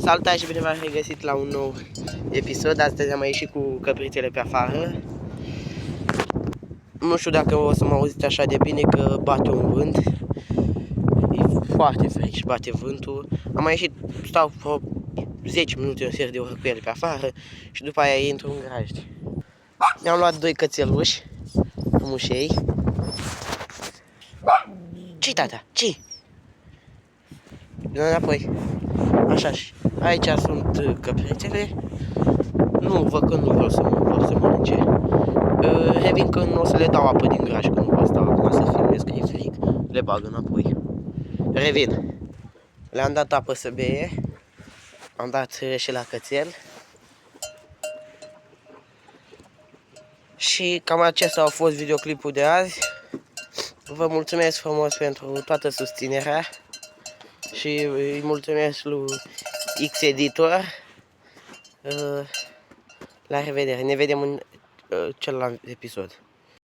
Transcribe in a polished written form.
Salutare și bine v-am regăsit la un nou episod. Astăzi am mai ieșit cu căprițele pe afară. Nu știu dacă o să mă auziți așa de bine că bate un vânt. E foarte frig și bate vântul. Am mai ieșit, stau 10 minute, un sfert de oră cu ele pe afară și după aia intru în grajd. Mi-am luat 2 cățeluși, frumușei. Ce-i, tata? Ce-i? Vino înapoi. Așa, și aici sunt căprițele. Nu, văd că nu vor să mănânce. Revin când o să le dau apă din graj, că nu pot stau acum să filmez, că e frig. Le bag înapoi. Revin. Le-am dat apă să bee. Am dat și la cățel. Și cam acesta a fost videoclipul de azi. Vă mulțumesc frumos pentru toată susținerea. Și îi mulțumesc lui X-Editor. La revedere, ne vedem în celălalt episod.